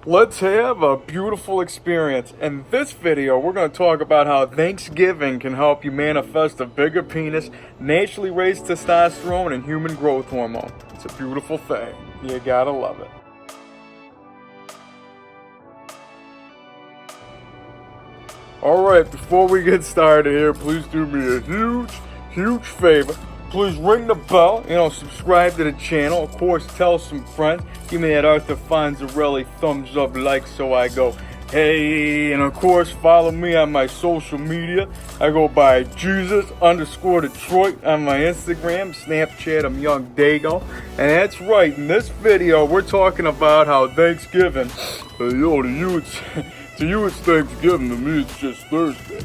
let's have a beautiful experience. In this video, we're going to talk about how Thanksgiving can help you manifest a bigger penis, naturally raise testosterone, and human growth hormone. It's a beautiful thing. You gotta love it. Alright, before we get started here, please do me a huge favor. Please ring the bell, subscribe to the channel. Of course, tell some friends. Give me that Arthur Fonzarelli thumbs up like so I go, hey. And of course, follow me on my social media. I go by Jesus_Detroit on my Instagram. Snapchat, I'm YOUNGDAYGO. And that's right, in this video, we're talking about how Thanksgiving, to you it's Thanksgiving, to me it's just Thursday,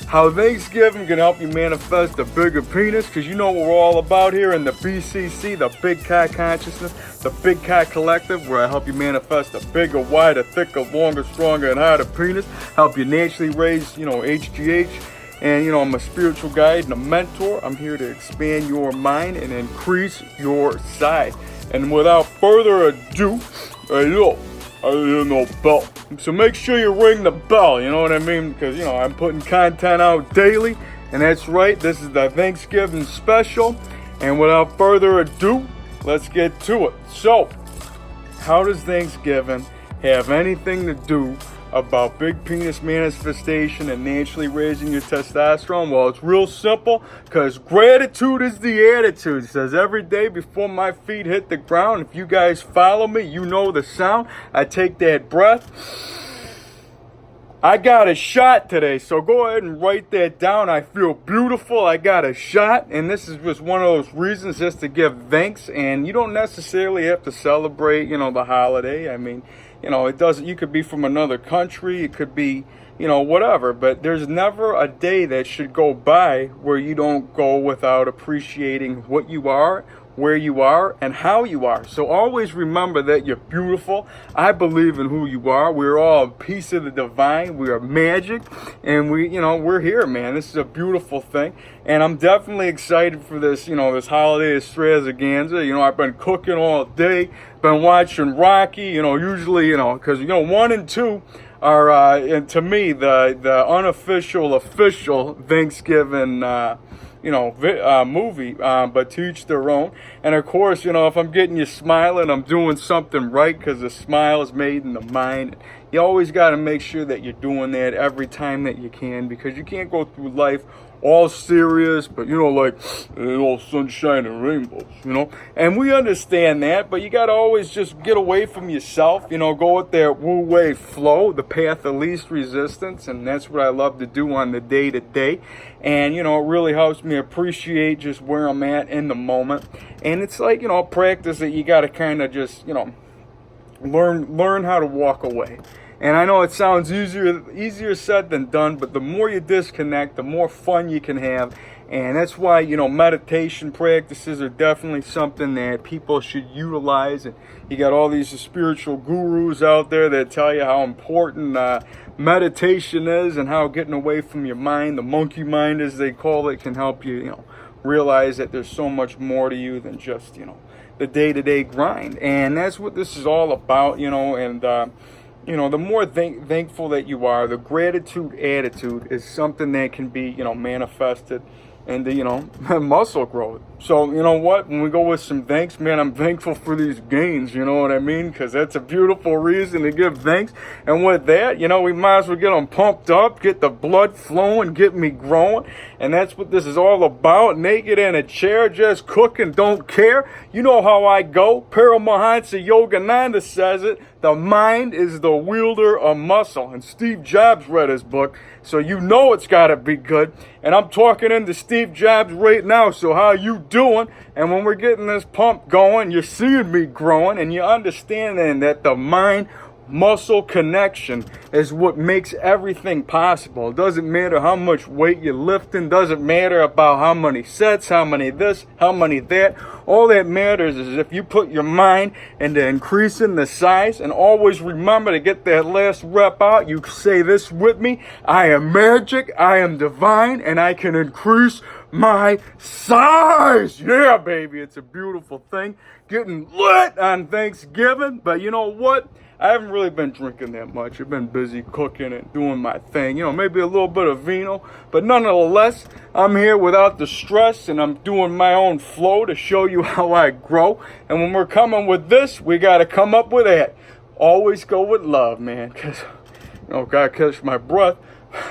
How Thanksgiving can help you manifest a bigger penis, because you know what we're all about here in the BCC, the Big Cock Consciousness, the Big Cock Collective, where I help you manifest a bigger, wider, thicker, longer, stronger, and harder penis, help you naturally raise, HGH, and, I'm a spiritual guide and a mentor. I'm here to expand your mind and increase your size. And without further ado, I hear no bell. So make sure you ring the bell, you know what I mean? Because, I'm putting content out daily. And that's right, this is the Thanksgiving special. And without further ado, let's get to it. So, how does Thanksgiving have anything to do about big penis manifestation and naturally raising your testosterone? Well, it's real simple, because gratitude is the attitude. It says every day before my feet hit the ground, if you guys follow me, you know the sound. I take that breath. I got a shot today, so go ahead and write that down. I feel beautiful. I got a shot, and this is just one of those reasons just to give thanks. And you don't necessarily have to celebrate, the holiday. I mean, it doesn't, you could be from another country, it could be, whatever, but there's never a day that should go by where you don't go without appreciating what you are, where you are, and how you are. So always remember that you're beautiful. I believe in who you are. We're all a piece of the divine. We are magic, and we're here, man. This is a beautiful thing, and I'm definitely excited for this, this holiday extravaganza. I've been cooking all day, been watching Rocky, usually, because, 1 and 2 are, and to me, the unofficial, official Thanksgiving, movie, but to each their own. And of course, if I'm getting you smiling, I'm doing something right, because the smile is made in the mind. You always got to make sure that you're doing that every time that you can, because you can't go through life all serious, but all sunshine and rainbows, and we understand that, but you got to always just get away from yourself, go with that wu-wei flow, the path of least resistance. And that's what I love to do on the day-to-day. And it really helps me appreciate just where I'm at in the moment. And it's like, practice that you got to kind of just, learn how to walk away. And I know it sounds easier said than done, but the more you disconnect, the more fun you can have. And that's why, meditation practices are definitely something that people should utilize. And you got all these spiritual gurus out there that tell you how important meditation is, and how getting away from your mind, the monkey mind as they call it, can help you, realize that there's so much more to you than just, the day-to-day grind. And that's what this is all about, and the more thankful that you are, the gratitude attitude is something that can be, manifested into, muscle growth. So, what? When we go with some thanks, man, I'm thankful for these gains, you know what I mean? Because that's a beautiful reason to give thanks. And with that, we might as well get them pumped up, get the blood flowing, get me growing. And that's what this is all about. Naked in a chair, just cooking, don't care. You know how I go. Paramahansa Yogananda says it. The mind is the wielder of muscle. And Steve Jobs read his book, so it's got to be good. And I'm talking into Steve Jobs right now, so how you doing? And when we're getting this pump going, you're seeing me growing, and you're understanding that the mind muscle connection is what makes everything possible. It doesn't matter how much weight you're lifting, doesn't matter about how many sets, how many this, how many that. All that matters is if you put your mind into increasing the size. And always remember to get that last rep out, you say this with me: I am magic, I am divine, and I can increase my size. Yeah, baby, it's a beautiful thing. Getting lit on Thanksgiving. But you know what? I haven't really been drinking that much. I've been busy cooking and doing my thing. You know, maybe a little bit of vino, but nonetheless, I'm here without the stress, and I'm doing my own flow to show you how I grow. And when we're coming with this, we got to come up with that. Always go with love, man, because, you know, gotta catch my breath.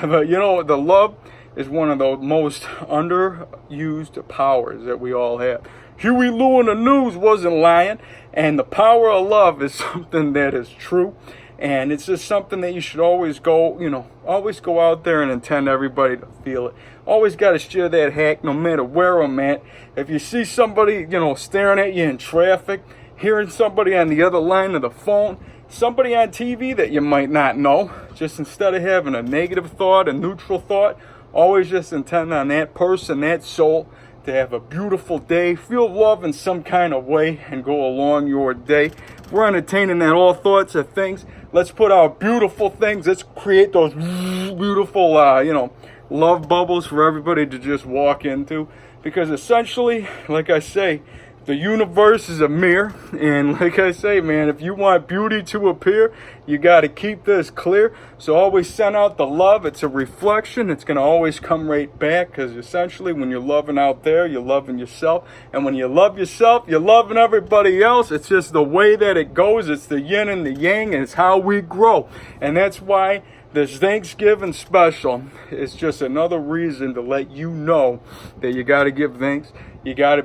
But, you know, the love is one of the most underused powers that we all have. Huey Lewis in the news wasn't lying, and the power of love is something that is true, and it's just something that you should always go, you know, always go out there and intend everybody to feel it. Always got to share that hack no matter where I'm at. If you see somebody, you know, staring at you in traffic, hearing somebody on the other line of the phone, somebody on TV that you might not know, just instead of having a negative thought, a neutral thought, always just intend on that person, that soul, to have a beautiful day, feel love in some kind of way, and go along your day. We're entertaining at all thoughts of things. Let's put out beautiful things. Let's create those beautiful, you know, love bubbles for everybody to just walk into. Because essentially, like I say, the universe is a mirror, and like I say, man, if you want beauty to appear, you got to keep this clear. So always send out the love. It's a reflection. It's going to always come right back, because essentially when you're loving out there, you're loving yourself. And when you love yourself, you're loving everybody else. It's just the way that it goes. It's the yin and the yang, and it's how we grow. And that's why this Thanksgiving special is just another reason to let you know that you got to give thanks. You gotta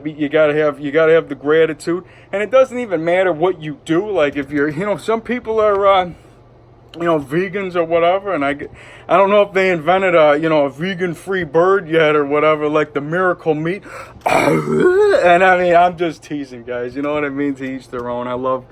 have the gratitude, and it doesn't even matter what you do. Like if you're, you know, some people are, you know, vegans or whatever, and I don't know if they invented a, you know, a vegan-free bird yet or whatever, like the miracle meat. And I mean, I'm just teasing, guys. You know what I mean? To each their own. I love,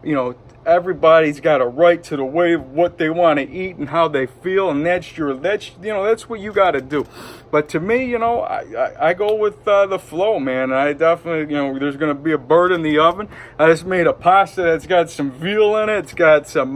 you know, everybody's got a right to the way of what they want to eat and how they feel, and that's you know, that's what you got to do. But to me, you know, I go with the flow, man. I definitely, you know, there's going to be a bird in the oven. I just made a pasta that's got some veal in it. It's got some,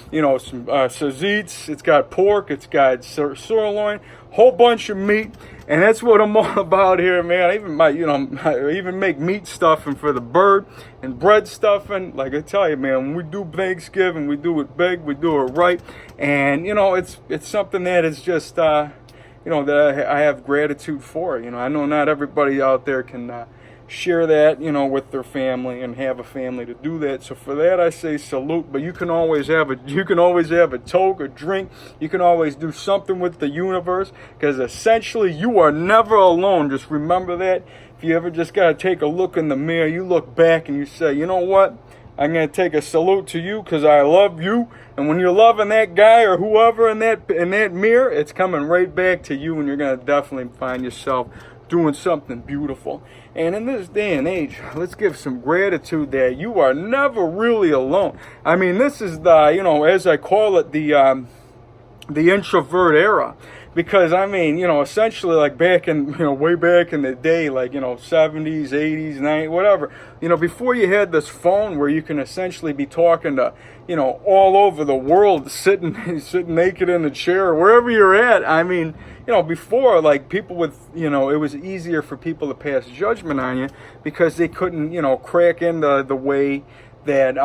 you know, some sauzites. It's got pork. It's got sirloin. Whole bunch of meat. And that's what I'm all about here, man. I even make meat stuffing for the bird and bread stuffing. Like I tell you, man, when we do Thanksgiving, we do it big, we do it right. And, you know, it's something that is just, you know, that I have gratitude for. You know, I know not everybody out there can share that, you know, with their family and have a family to do that. So for that, I say salute. But you can always have a toke, a drink. You can always do something with the universe, because essentially you are never alone. Just remember that. If you ever just got to take a look in the mirror, you look back and you say, you know what? I'm going to take a salute to you because I love you. And when you're loving that guy or whoever in that mirror, it's coming right back to you, and you're going to definitely find yourself doing something beautiful. And in this day and age, let's give some gratitude that you are never really alone. I mean, this is the, you know, as I call it, the introvert era. Because, I mean, you know, essentially, like back in, you know, way back in the day, like, you know, 70s, 80s, 90s, whatever, you know, before you had this phone where you can essentially be talking to, you know, all over the world, sitting naked in a chair, wherever you're at. I mean, you know, before, like, people would, you know, it was easier for people to pass judgment on you because they couldn't, you know, crack into the way that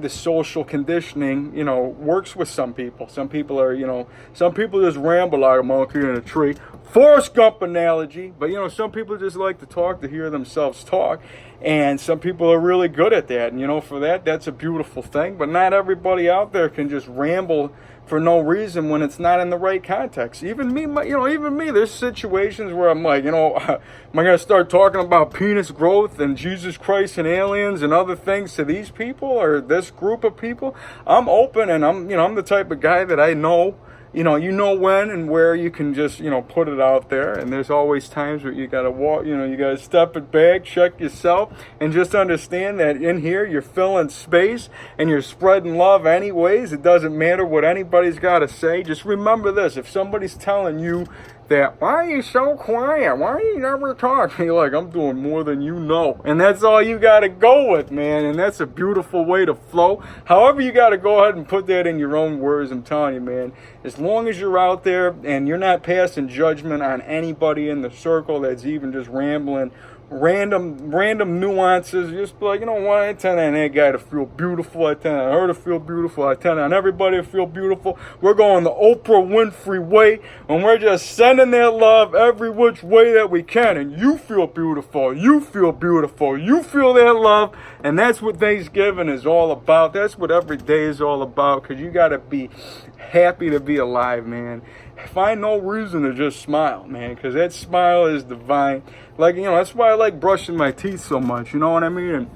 the social conditioning, you know, works with some people. Some people are, you know, some people just ramble like a monkey in a tree. Forrest Gump analogy. But, you know, some people just like to talk to hear themselves talk. And some people are really good at that. And, you know, for that, that's a beautiful thing. But not everybody out there can just ramble for no reason when it's not in the right context. Even me, there's situations where I'm like, you know, am I going to start talking about penis growth and Jesus Christ and aliens and other things to these people or this group of people? I'm open, and I'm the type of guy that I know, you know when and where you can just, you know, put it out there. And there's always times where you got to walk, you know, you got to step it back, check yourself, and just understand that in here you're filling space and you're spreading love anyways. It doesn't matter what anybody's got to say. Just remember this: if somebody's telling you that, why are you so quiet? Why are you never talking? You're like, I'm doing more than you know. And that's all you got to go with, man. And that's a beautiful way to flow. However, you got to go ahead and put that in your own words. I'm telling you, man, as long as you're out there and you're not passing judgment on anybody in the circle that's even just rambling random nuances. Just be like, you know what, I intend on that guy to feel beautiful, I intend on her to feel beautiful, I intend on everybody to feel beautiful. We're going the Oprah Winfrey way, and we're just sending that love every which way that we can, and you feel beautiful, you feel beautiful, you feel that love. And that's what Thanksgiving is all about. That's what every day is all about, because you got to be happy to be alive, man. Find no reason to just smile, man, because that smile is divine. Like, you know, that's why I like brushing my teeth so much, you know what I mean?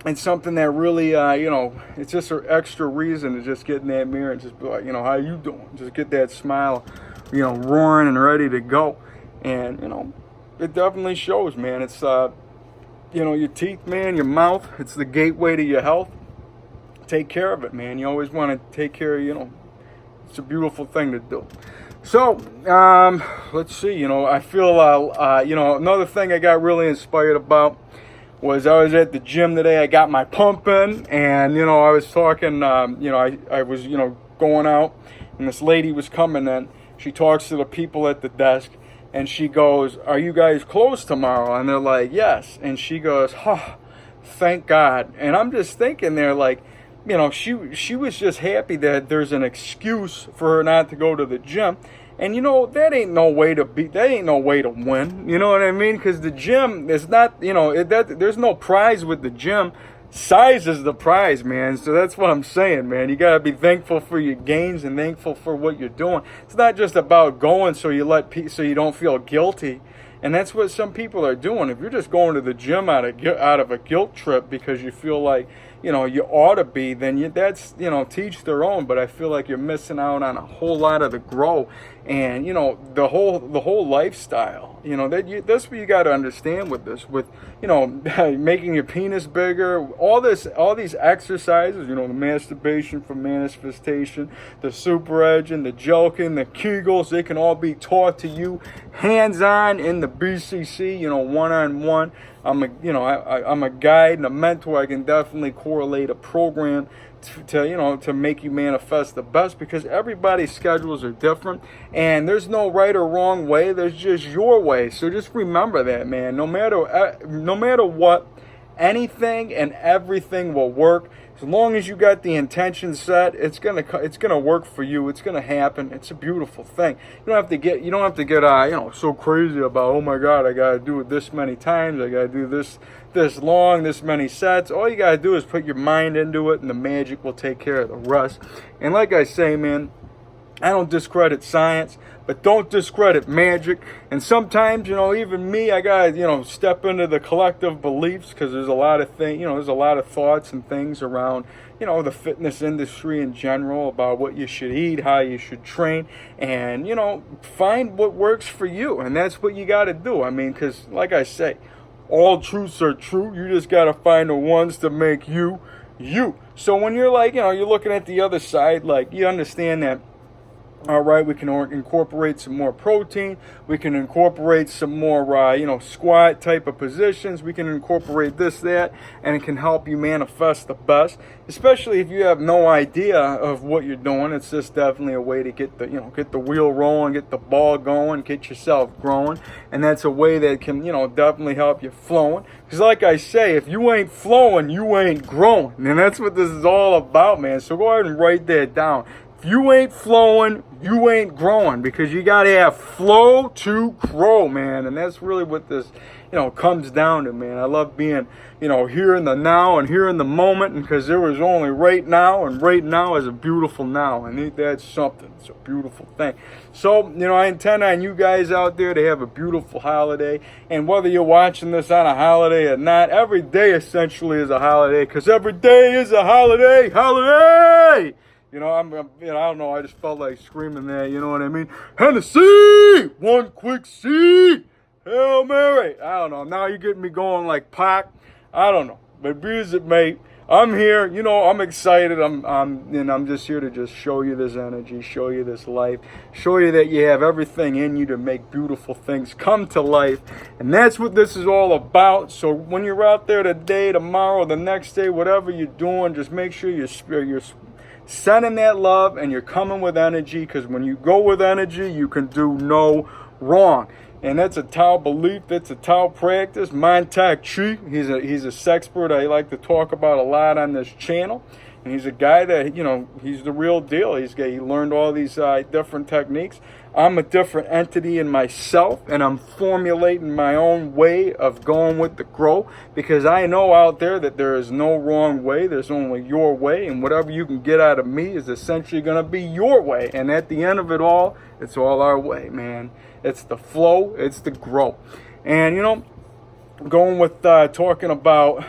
And something that really, you know, it's just an extra reason to just get in that mirror and just be like, you know, how you doing? Just get that smile, you know, roaring and ready to go. And, you know, it definitely shows, man. It's, you know, your teeth, man, your mouth, it's the gateway to your health. Take care of it, man. You always want to take care of, you know, it's a beautiful thing to do. So, let's see, you know, I feel, you know, another thing I got really inspired about was I was at the gym today. I got my pump in, and, you know, I was talking, you know, I was, you know, going out, and this lady was coming in. She talks to the people at the desk, and she goes, "Are you guys closed tomorrow?" And they're like, "Yes." And she goes, "Oh, thank God." And I'm just thinking there, like, you know, she was just happy that there's an excuse for her not to go to the gym. And, you know, that ain't no way to win. You know what I mean? Because the gym is not, you know, there's no prize with the gym. Size is the prize, man. So that's what I'm saying, man. You got to be thankful for your gains and thankful for what you're doing. It's not just about going so you don't feel guilty. And that's what some people are doing. If you're just going to the gym out of a guilt trip because you feel like, you know, you ought to be, then that's, you know, teach their own. But I feel like you're missing out on a whole lot of the grow and, you know, the whole lifestyle. You know, that's what you got to understand with this, with, you know, making your penis bigger, all these exercises, you know, the masturbation for manifestation, the super edging, the joking, the Kegels, they can all be taught to you hands-on in the BCC, you know, one-on-one. I'm a guide and a mentor. I can definitely correlate a program to make you manifest the best, because everybody's schedules are different and there's no right or wrong way. There's just your way. So just remember that, man. No matter what, anything and everything will work. As long as you got the intention set, it's gonna work for you. It's gonna happen. It's a beautiful thing. You don't have to get you know, so crazy about, oh my God, I gotta do it this many times. I gotta do this long, this many sets. All you gotta do is put your mind into it, and the magic will take care of the rest. And like I say, man, I don't discredit science, but don't discredit magic. And sometimes, you know, even me, I gotta, you know, step into the collective beliefs, because there's a lot of things, you know, there's a lot of thoughts and things around, you know, the fitness industry in general, about what you should eat, how you should train, and, you know, find what works for you. And that's what you gotta do. I mean, because like I say, all truths are true. You just gotta find the ones to make you, you. So when you're like, you know, you're looking at the other side, like, you understand that, all right, we can incorporate some more protein. We can incorporate some more, you know, squat type of positions. We can incorporate this, that, and it can help you manifest the best. Especially if you have no idea of what you're doing, it's just definitely a way to get the wheel rolling, get the ball going, get yourself growing, and that's a way that can, you know, definitely help you flowing. Because like I say, if you ain't flowing, you ain't growing, and that's what this is all about, man. So go ahead and write that down. If you ain't flowing, you ain't growing, because you got to have flow to grow, man. And that's really what this, you know, comes down to, man. I love being, you know, here in the now and here in the moment, because there was only right now, and right now is a beautiful now. And ain't that something? It's a beautiful thing. So, you know, I intend on you guys out there to have a beautiful holiday. And whether you're watching this on a holiday or not, every day essentially is a holiday, because every day is a holiday. Holiday! You know, you know, I don't know, I just felt like screaming that, you know what I mean? Hennessy! One quick seed! Hail Mary! I don't know, now you're getting me going like Pac. I don't know, but be as it may, I'm here, you know, I'm excited. I'm just here to just show you this energy, show you this life, show you that you have everything in you to make beautiful things come to life. And that's what this is all about. So when you're out there today, tomorrow, the next day, whatever you're doing, just make sure you're sending that love and you're coming with energy, because when you go with energy, you can do no wrong. and that's a Tao belief, that's a Tao practice. Mind Tai Chi, he's a sexpert I like to talk about a lot on this channel. And he's a guy that, you know, he's the real deal. He learned all these different techniques. I'm a different entity in myself, and I'm formulating my own way of going with the grow, because I know out there that there is no wrong way. There's only your way, and whatever you can get out of me is essentially going to be your way. And at the end of it all, it's all our way, man. It's the flow, it's the grow. And, you know, going with talking about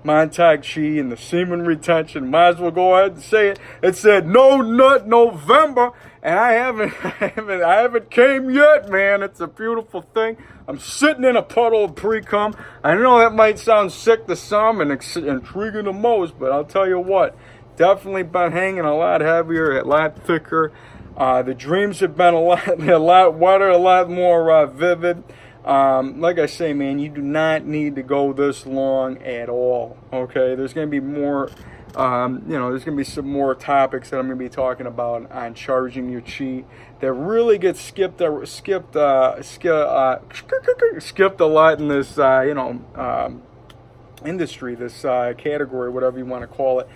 Mind Tai Chi and the semen retention, might as well go ahead and say it. It said no nut November, and I haven't came yet, man. It's a beautiful thing. I'm sitting in a puddle of pre-cum. I know that might sound sick to some and intriguing to most, but I'll tell you what, definitely been hanging a lot heavier, a lot thicker. The dreams have been a lot wetter, a lot more vivid. Like I say, man, you do not need to go this long at all. Okay, there's going to be more, there's going to be some more topics that I'm going to be talking about on charging your chi that really gets skipped a lot in this, industry, this category, whatever you want to call it.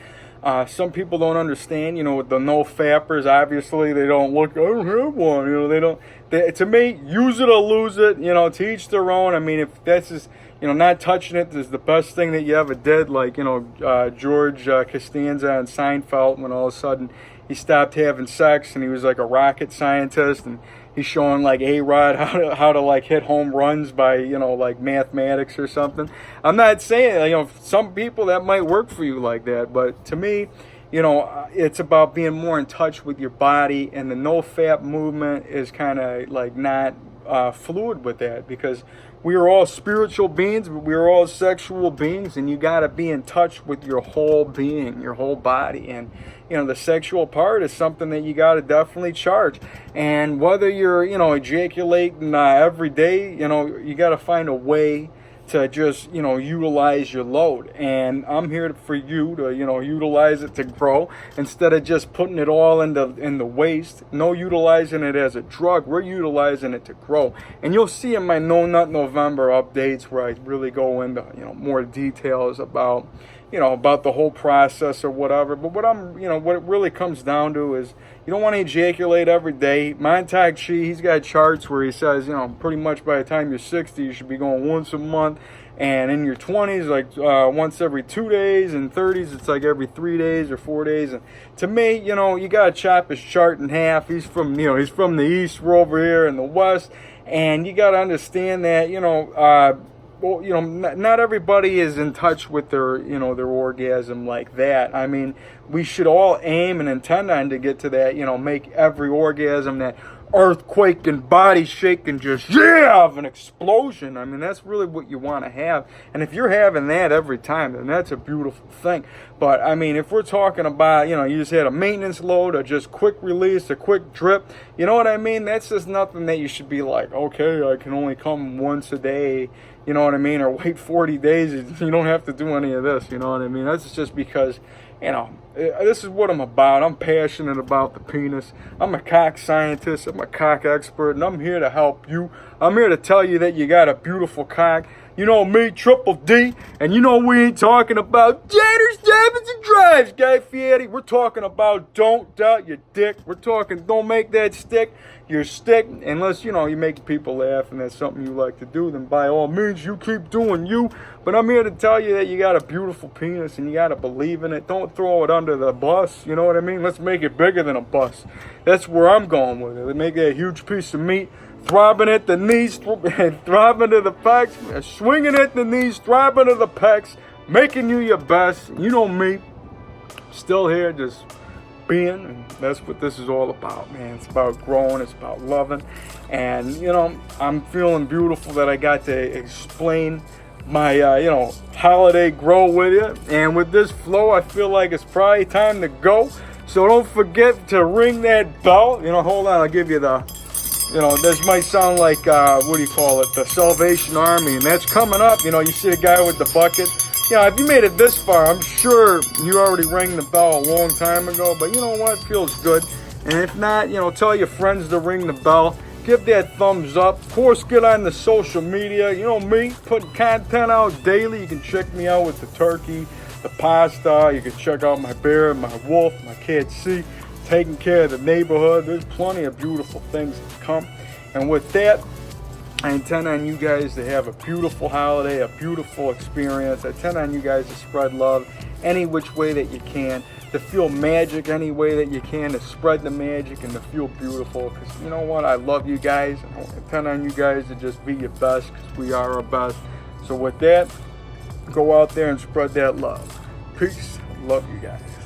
Some people don't understand, you know, with the no fappers, obviously they don't look, I don't have one, you know, to me, use it or lose it, you know, to each their own. I mean, if that's just, you know, not touching it is the best thing that you ever did, like, you know, George Costanza and Seinfeld, when all of a sudden he stopped having sex and he was like a rocket scientist, and he's showing like A-Rod how to like hit home runs by, you know, like mathematics or something. I'm not saying, you know, some people that might work for you like that, but to me, you know, it's about being more in touch with your body, and the no-fap movement is kind of like not fluid with that, because we are all spiritual beings, but we are all sexual beings, and you got to be in touch with your whole being, your whole body. And, you know, the sexual part is something that you got to definitely charge. And whether you're, you know, ejaculating every day, you know, you got to find a way to just, you know, utilize your load. And I'm here for you to, you know, utilize it to grow instead of just putting it all in the waste. No utilizing it as a drug. We're utilizing it to grow. And you'll see in my No Nut November updates where I really go into, you know, more details about, you know, about the whole process or whatever. But what what it really comes down to is, you don't want to ejaculate every day. Mind Tai Chi, he's got charts where he says, you know, pretty much by the time you're 60, you should be going once a month. And in your 20s, like once every 2 days. And 30s, it's like every 3 days or 4 days. And to me, you know, you got to chop his chart in half. He's from the East, we're over here in the West. And you got to understand that, you know, well, you know, not everybody is in touch with their, you know, their orgasm like that. I mean, we should all aim and intend on to get to that, you know, make every orgasm that earthquake and body shake and just, yeah, of an explosion. I mean, that's really what you want to have. And if you're having that every time, then that's a beautiful thing. But, I mean, if we're talking about, you know, you just had a maintenance load or just quick release, a quick drip, you know what I mean? That's just nothing that you should be like, okay, I can only come once a day, you know what I mean? Or wait 40 days. You don't have to do any of this, you know what I mean? That's just because, you know, this is what I'm about. I'm passionate about the penis. I'm a cock scientist. I'm a cock expert, and I'm here to help you. I'm here to tell you that you got a beautiful cock. You know me, Triple D, and you know we ain't talking about jitters, jabbers, and drives, Guy Fieri. We're talking about don't doubt your dick. We're talking don't make that stick your stick, unless, you know, you make people laugh and that's something you like to do, then by all means you keep doing you. But I'm here to tell you that you got a beautiful penis and you got to believe in it. Don't throw it under the bus, you know what I mean? Let's make it bigger than a bus. That's where I'm going with it. Make it a huge piece of meat, throbbing at the knees, throbbing to the pecs, swinging at the knees, throbbing to the pecs, making you your best. You know me, still here, just being, and that's what this is all about, man. It's about growing, it's about loving, and, you know, I'm feeling beautiful that I got to explain my, you know, holiday grow with you. And with this flow, I feel like it's probably time to go. So don't forget to ring that bell. You know, hold on, I'll give you the, you know, this might sound like, what do you call it, the Salvation Army, and that's coming up. You know, you see a guy with the bucket. You know, if you made it this far, I'm sure you already rang the bell a long time ago, but you know what, it feels good. And if not, you know, tell your friends to ring the bell. give that thumbs up. Of course, get on the social media. You know me, putting content out daily. You can check me out with the turkey, the pasta. You can check out my bear, my wolf, my cat C, taking care of the neighborhood. There's plenty of beautiful things to come. And with that, I intend on you guys to have a beautiful holiday, a beautiful experience. I intend on you guys to spread love any which way that you can, to feel magic any way that you can, to spread the magic and to feel beautiful. Because you know what? I love you guys. I intend on you guys to just be your best, because we are our best. So with that, go out there and spread that love. Peace. Love you guys.